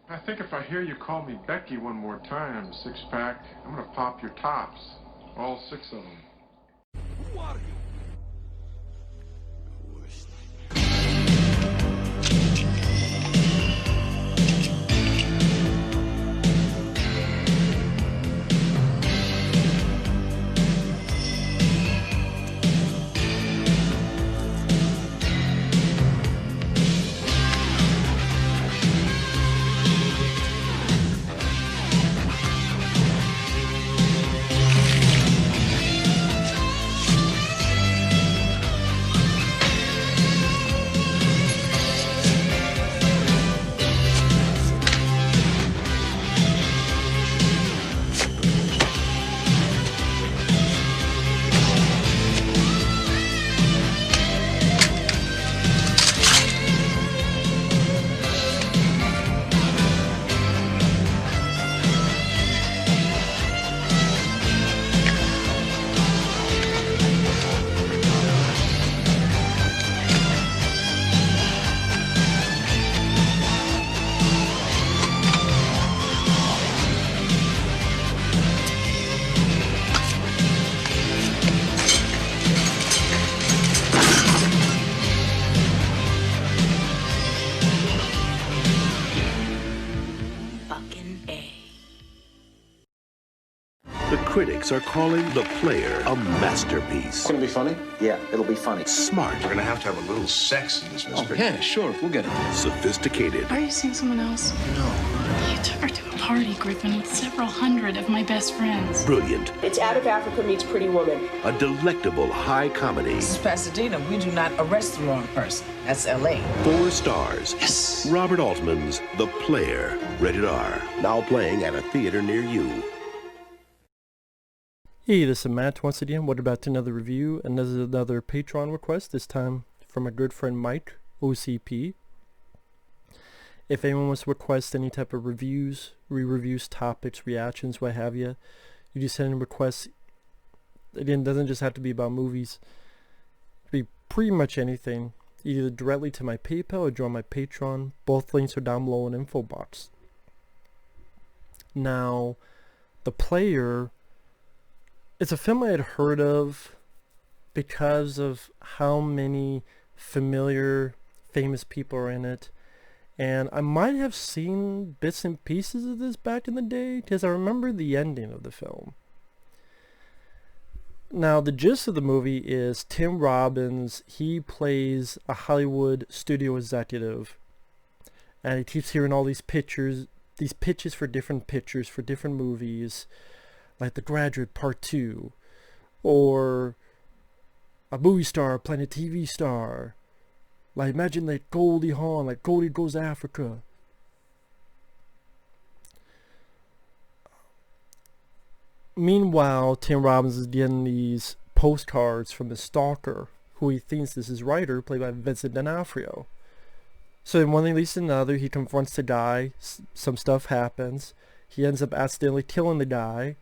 I think if I hear you call me Becky one more time, six-pack, I'm gonna pop your tops. All six of them. Who are you? Critics are calling The Player a masterpiece. Gonna be funny? Yeah, it'll be funny. Smart. We're gonna have to have a little sex in this mystery. Oh, yeah, sure, we'll get it. Sophisticated. Are you seeing someone else? No. You took her to a party, Griffin, with several hundred of my best friends. Brilliant. It's Out of Africa meets Pretty Woman. A delectable high comedy. This is Pasadena. We do not arrest the wrong person. That's L.A. 4 stars. Yes. Robert Altman's The Player. Rated R. Now playing at a theater near you. Hey, this is Matt once again. What about another review? And this is another Patreon request, this time from my good friend Mike, OCP. If anyone wants to request any type of reviews, re-reviews, topics, reactions, what have you, you just send in requests. Again, it doesn't just have to be about movies. It could be pretty much anything. Either directly to my PayPal or join my Patreon. Both links are down below in the info box. Now, The Player... it's a film I had heard of because of how many familiar, famous people are in it. And I might have seen bits and pieces of this back in the day because I remember the ending of the film. Now, the gist of the movie is Tim Robbins, he plays a Hollywood studio executive. And he keeps hearing all these pitches for different pictures, for different movies. Like The Graduate Part 2, or a movie star playing a TV star. Like imagine like Goldie Hawn, like Goldie Goes to Africa. Meanwhile, Tim Robbins is getting these postcards from the stalker, who he thinks is his writer, played by Vincent D'Onofrio. So in one thing leads to another, he confronts the guy, some stuff happens, he ends up accidentally killing the guy.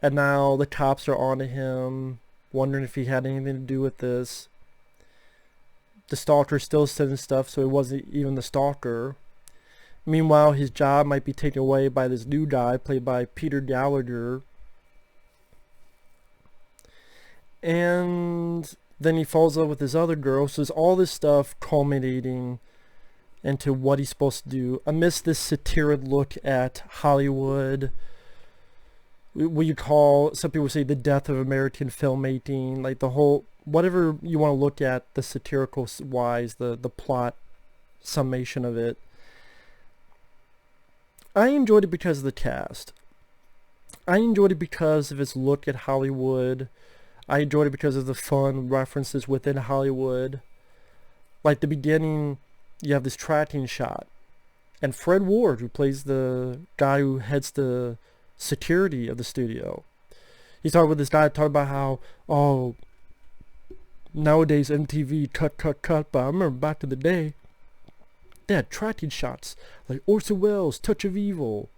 And now the cops are on to him, wondering if he had anything to do with this. The stalker still sending stuff, so it wasn't even the stalker. Meanwhile, his job might be taken away by this new guy, played by Peter Gallagher. And then he falls in love with this other girl, so there's all this stuff culminating into what he's supposed to do. Amidst this satiric look at Hollywood, what you call, some people say, the death of American filmmaking, like the whole, whatever you want to look at, the satirical wise, the plot summation of it. I enjoyed it because of the cast. I enjoyed it because of its look at Hollywood. I enjoyed it because of the fun references within Hollywood. Like the beginning, you have this tracking shot, and Fred Ward, who plays the guy who heads the security of the studio, he's talking with this guy, talking about how, oh, nowadays MTV cut, but I remember back in the day, they had tracking shots, like Orson Welles' Touch of Evil.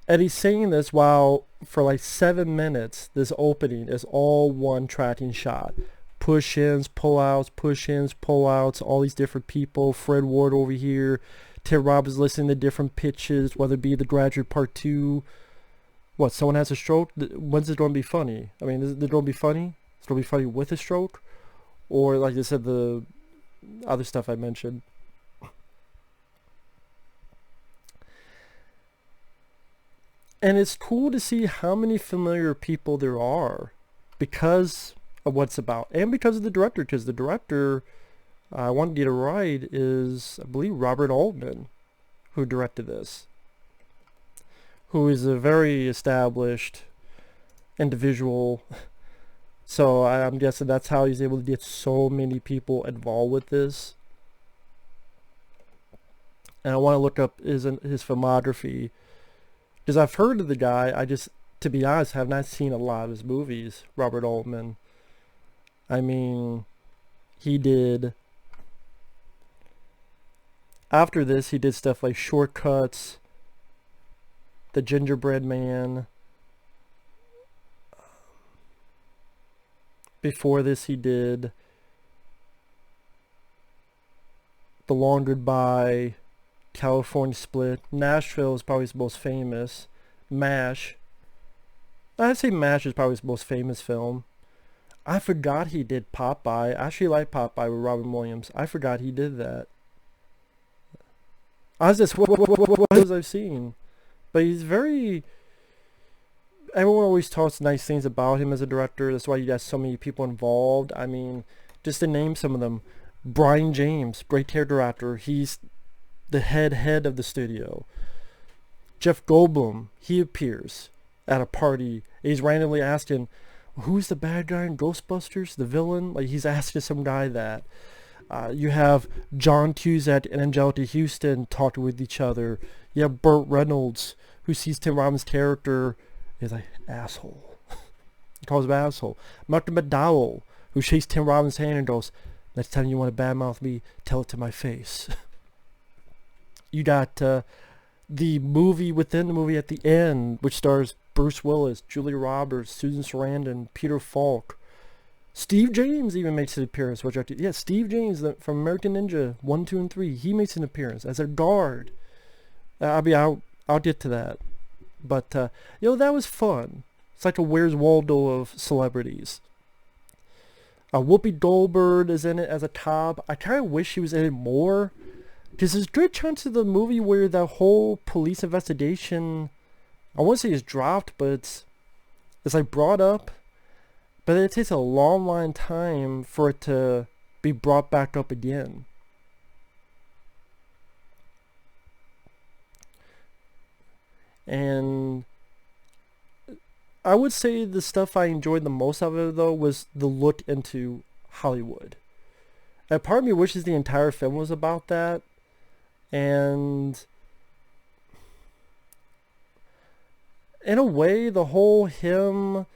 And he's saying this while, for like 7 minutes, this opening is all one tracking shot. Push-ins, pull-outs, push-ins, pull-outs, all these different people, Fred Ward over here, Tim Robbins listening to different pitches, whether it be The Graduate Part 2. What, someone has a stroke? When's it going to be funny? I mean, is it going to be funny? It's going to be funny with a stroke? Or, like I said, the other stuff I mentioned. And it's cool to see how many familiar people there are because of what it's about. And because of the director. Because the director, I want to get it right, is, I believe, Robert Altman, who directed this. Who is a very established individual. So I'm guessing that's how he's able to get so many people involved with this. And I want to look up his filmography. Because I've heard of the guy, I just, to be honest, have not seen a lot of his movies, Robert Altman. I mean, he did, after this, he did stuff like Shortcuts, The Gingerbread Man. Before this, he did The Long Goodbye, California Split. Nashville is probably his most famous. MASH. I'd say MASH is probably his most famous film. I forgot he did Popeye. I actually like Popeye with Robin Williams. I forgot he did that. I was just, what else I've seen. But he's very, everyone always talks nice things about him as a director. That's why he has so many people involved. I mean, just to name some of them. Brion James, great hair director. He's the head of the studio. Jeff Goldblum, he appears at a party. He's randomly asking, who's the bad guy in Ghostbusters? The villain? Like, he's asking some guy that. You have John Cusack and Angelica Houston talking with each other. You have Burt Reynolds, who sees Tim Robbins' character, is like, asshole. He calls him asshole. Malcolm McDowell, who shakes Tim Robbins' hand and goes, next time you want to badmouth me, tell it to my face. You got the movie within the movie at the end, which stars Bruce Willis, Julia Roberts, Susan Sarandon, Peter Falk. Steve James even makes an appearance. Steve James from American Ninja 1, 2, and 3. He makes an appearance as a guard. I'll get to that. But, that was fun. It's like a Where's Waldo of celebrities. Whoopi Goldberg is in it as a cop. I kind of wish she was in it more. Because there's good chunks of the movie where the whole police investigation, I won't say is dropped, but it's like brought up. But it takes a long time for it to be brought back up again. And I would say the stuff I enjoyed the most of it, though, was the look into Hollywood. And part of me wishes the entire film was about that. And in a way, the whole him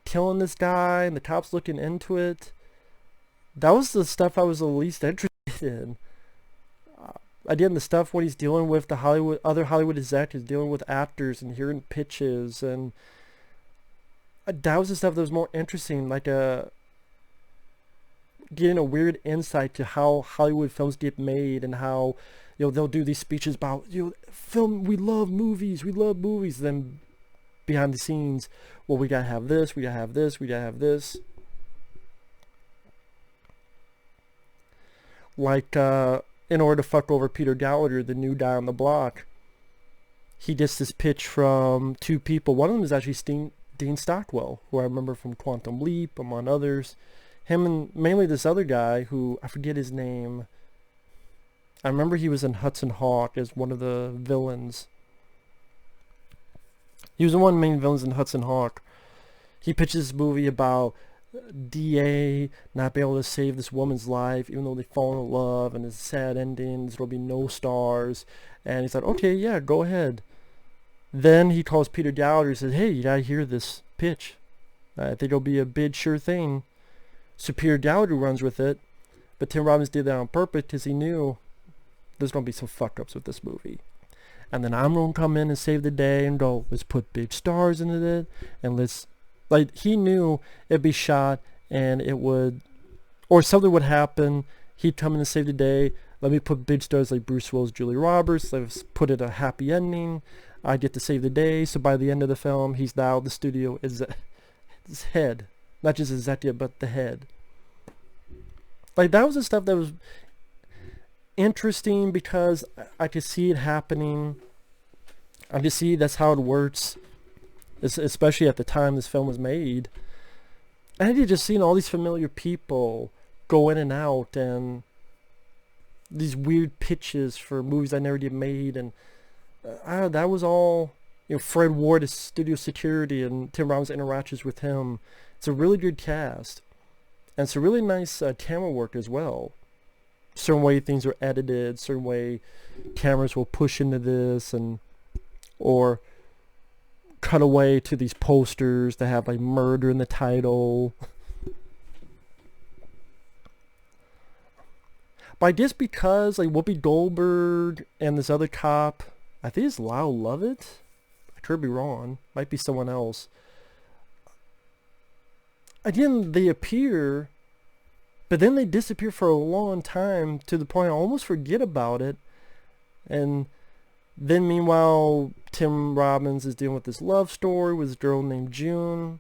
killing this guy and the cops looking into it, that was the stuff I was the least interested in. Again, the stuff when he's dealing with the other Hollywood executives, dealing with actors and hearing pitches, and that was the stuff that was more interesting, like getting a weird insight to how Hollywood films get made and how they'll do these speeches about film, we love movies, then behind the scenes, well, we gotta have this, we gotta have this, we gotta have this. Like in order to fuck over Peter Gallagher, the new guy on the block, he gets this pitch from two people. One of them is actually Dean Stockwell, who I remember from Quantum Leap, among others. Him and mainly this other guy who I forget his name. I remember he was in Hudson Hawk as one of the villains. He was one of the main villains in Hudson Hawk. He pitches this movie about DA not being able to save this woman's life, even though they fall in love, and it's a sad ending. There'll be no stars. And he's like, okay, yeah, go ahead. Then he calls Peter Gallagher and says, hey, you gotta hear this pitch. I think it'll be a big sure thing. So Peter Gallagher runs with it, but Tim Robbins did that on purpose because he knew there's going to be some fuck-ups with this movie. And then I'm going to come in and save the day and go, let's put big stars into it, and let's, like, he knew it'd be shot and it would, or something would happen, he'd come in and save the day, Let me put big stars like Bruce Willis, Julia Roberts. Let's put it a happy ending. I get to save the day. So by the end of the film, he's now the studio is his head, not just his executive, but the head. Like, that was the stuff that was interesting because I could see it happening. I could see that's how it works, especially at the time this film was made. And you just seen all these familiar people go in and out, and these weird pitches for movies I never did made, and that was all, you know, Fred Ward is studio security and Tim Robbins interactions with him. It's a really good cast, and it's a really nice camera work as well. Certain way things are edited, certain way cameras will push into this, and or cut away to these posters that have like murder in the title. But I guess because like Whoopi Goldberg and this other cop, I think it's Lyle Lovett, I could be wrong, might be someone else. Again, they appear, but then they disappear for a long time to the point I almost forget about it. And then meanwhile, Tim Robbins is dealing with this love story with this girl named June.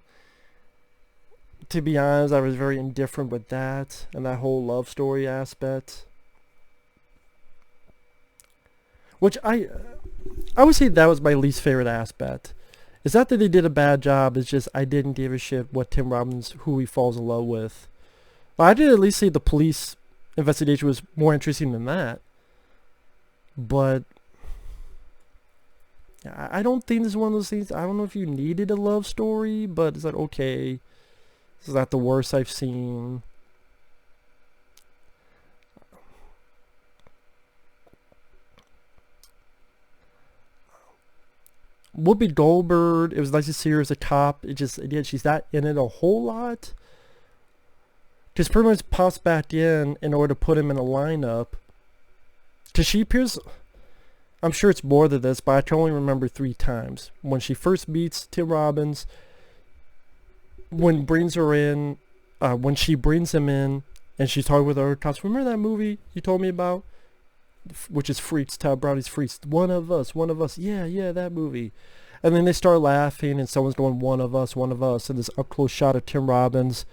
To be honest, I was very indifferent with that and that whole love story aspect. Which I would say that was my least favorite aspect. It's not that they did a bad job, it's just I didn't give a shit what Tim Robbins, who he falls in love with. But I did at least say the police investigation was more interesting than that. But I don't think this is one of those things. I don't know if you needed a love story, but it's like, okay, this is not the worst I've seen. Whoopi Goldberg, it was nice to see her as a cop. It just, again, she's not in it a whole lot. Just pretty much pops back in order to put him in a lineup. Because she appears, I'm sure it's more than this, but I can only remember 3 times. When she first meets Tim Robbins, when brings her in, when she brings him in, and she's talking with her cops. Remember that movie you told me about? Which is Freaks, Todd Brownie's Freaks. One of us. Yeah, that movie. And then they start laughing, and someone's going, one of us, and this up-close shot of Tim Robbins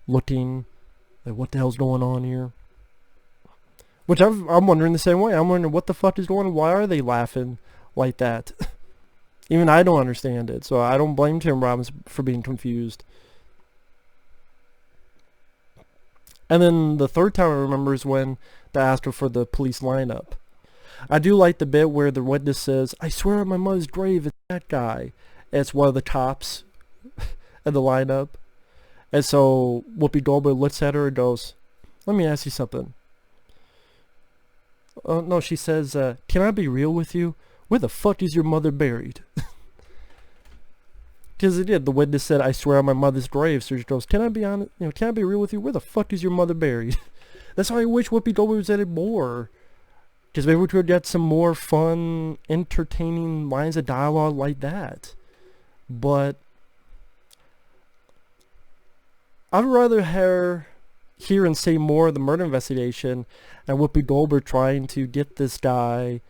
looking like, what the hell's going on here? Which I'm wondering the same way. I'm wondering what the fuck is going on. Why are they laughing like that? Even I don't understand it, so I don't blame Tim Robbins for being confused. And then the third time I remember is when they asked her for the police lineup. I do like the bit where the witness says, I swear on my mother's grave it's that guy. And it's one of the cops in the lineup. And so Whoopi Goldberg looks at her and goes, let me ask you something. Oh, no, she says, can I be real with you? Where the fuck is your mother buried? Because it did. The witness said, I swear on my mother's grave. So she goes, can I be honest? You know, can I be real with you? Where the fuck is your mother buried? That's why I wish Whoopi Goldberg was in it more. Because maybe we could get some more fun, entertaining lines of dialogue like that. But I'd rather hear and say more of the murder investigation and Whoopi Goldberg trying to get this guy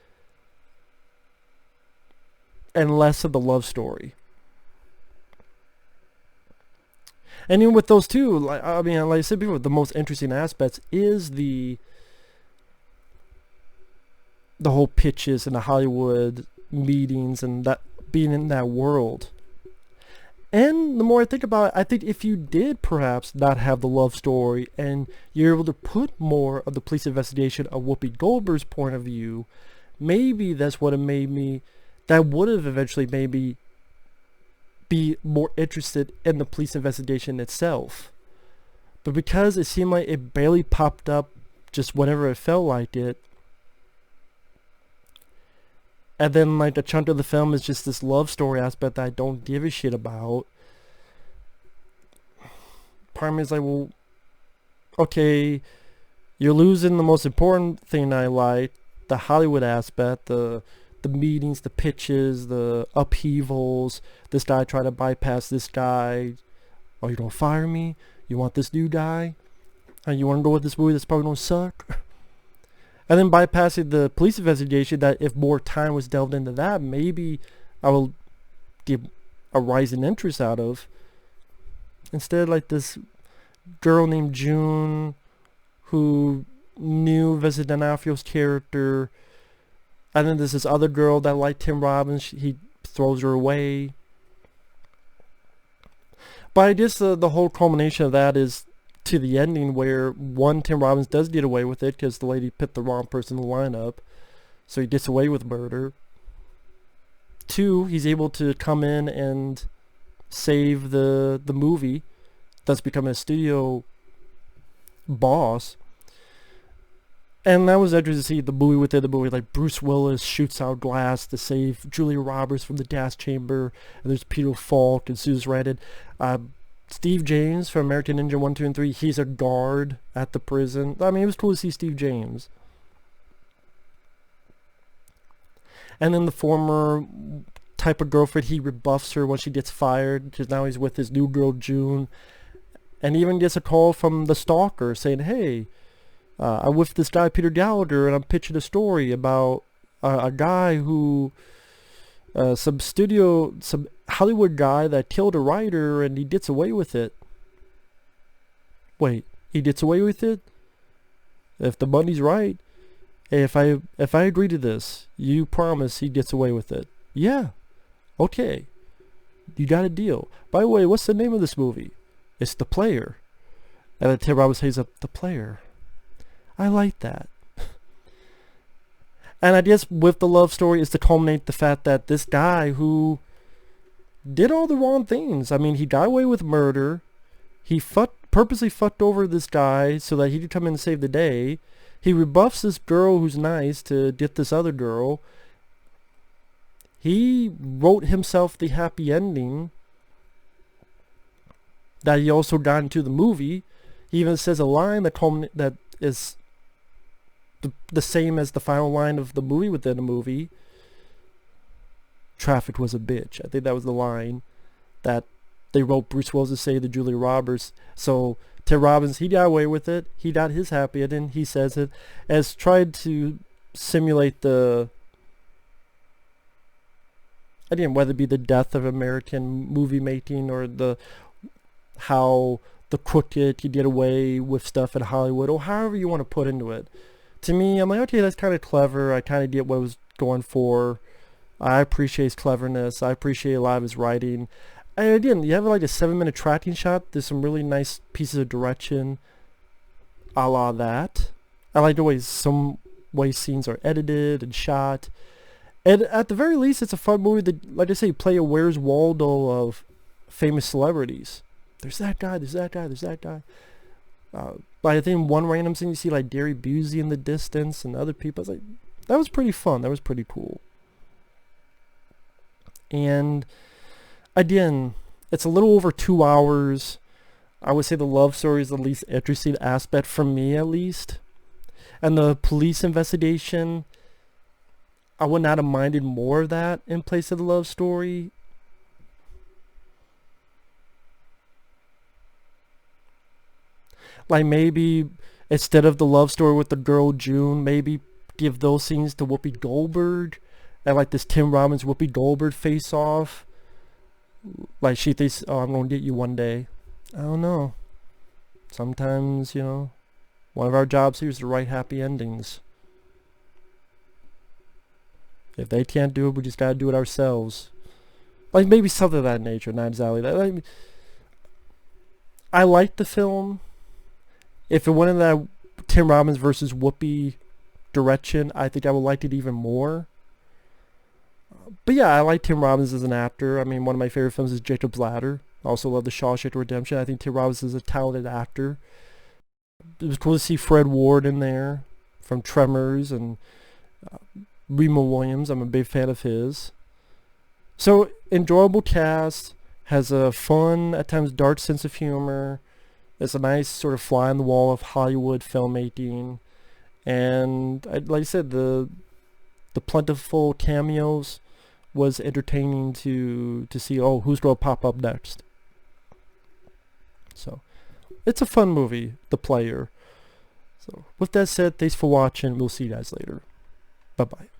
and less of the love story. And even with those two, like I said before, the most interesting aspects is the whole pitches and the Hollywood meetings and that being in that world. And the more I think about it, I think if you did perhaps not have the love story and you're able to put more of the police investigation of Whoopi Goldberg's point of view, maybe that's what it made me, that would have eventually made me be more interested in the police investigation itself. But because it seemed like it barely popped up just whenever it felt like it, and then like a chunk of the film is just this love story aspect that I don't give a shit about, part of me is like, well, okay, you're losing the most important thing I like, the Hollywood aspect, the meetings, the pitches, the upheavals, this guy trying to bypass this guy. Oh, you don't fire me? You want this new guy? And you want to go with this movie that's probably going to suck? And then bypassing the police investigation, that if more time was delved into that, maybe I will get a rise in interest out of. Instead, like this girl named June who knew Vincent D'Onofrio's character, and then there's this other girl that liked Tim Robbins. He throws her away. But I guess the whole culmination of that is to the ending where, one, Tim Robbins does get away with it because the lady picked the wrong person in the lineup, so he gets away with murder. Two, he's able to come in and save the movie, thus becoming a studio boss. And that was interesting to see the movie within the movie. Like, Bruce Willis shoots out glass to save Julia Roberts from the gas chamber, and there's Peter Falk and Susan Sarandon. Steve James from American Ninja 1, 2, and 3, he's a guard at the prison. I mean, it was cool to see Steve James. And then the former type of girlfriend, he rebuffs her when she gets fired, because now he's with his new girl, June. And he even gets a call from the stalker saying, hey, I'm with this guy, Peter Gallagher, and I'm pitching a story about a guy who, some Hollywood guy that killed a writer, and he gets away with it. Wait, he gets away with it? If the money's right, hey, if I agree to this, you promise he gets away with it? Yeah. Okay. You got a deal. By the way, what's the name of this movie? It's The Player. And then Tim Robbins says, The Player. I like that. And I guess with the love story is to culminate the fact that this guy who did all the wrong things. I mean, he got away with murder. He purposely fucked over this guy so that he could come in and save the day. He rebuffs this girl who's nice to get this other girl. He wrote himself the happy ending that he also got into the movie. He even says a line that is the same as the final line of the movie within the movie. Traffic was a bitch. I think that was the line that they wrote Bruce Willis to say to Julia Roberts. So Tim Robbins, he got away with it. He got his happy ending. He says it as tried to simulate whether it be the death of American movie making or how the crooked could get away with stuff in Hollywood, or however you want to put into it. To me, I'm like, okay, that's kind of clever. I kind of get what I was going for. I appreciate his cleverness. I appreciate a lot of his writing. And again, you have like a 7-minute tracking shot. There's some really nice pieces of direction a la that. I like the way scenes are edited and shot. And at the very least, it's a fun movie that, like I say, play a Where's Waldo of famous celebrities. There's that guy, there's that guy, there's that guy. Like I think one random scene you see like Gary Busey in the distance and other people. I was like, that was pretty fun. That was pretty cool. And again, it's a little over 2 hours. I would say the love story is the least interesting aspect for me, at least. And the police investigation, I would not have minded more of that in place of the love story. Like maybe instead of the love story with the girl June, maybe give those scenes to Whoopi Goldberg, and like this Tim Robbins Whoopi Goldberg face off. Like she thinks, oh, I'm gonna get you one day. I don't know. Sometimes, one of our jobs here is to write happy endings. If they can't do it, we just gotta do it ourselves. Like maybe something of that nature, not exactly that. I liked the film. If it went in that Tim Robbins versus Whoopi direction, I think I would like it even more. But yeah, I like Tim Robbins as an actor. I mean, one of my favorite films is Jacob's Ladder. I also love The Shawshank Redemption. I think Tim Robbins is a talented actor. It was cool to see Fred Ward in there from Tremors, and Remo Williams. I'm a big fan of his. So, enjoyable cast. Has a fun, at times dark sense of humor. It's a nice sort of fly on the wall of Hollywood filmmaking. And like I said, the plentiful cameos was entertaining to see, oh, who's going to pop up next. So, it's a fun movie, The Player. So with that said, thanks for watching. We'll see you guys later. Bye bye.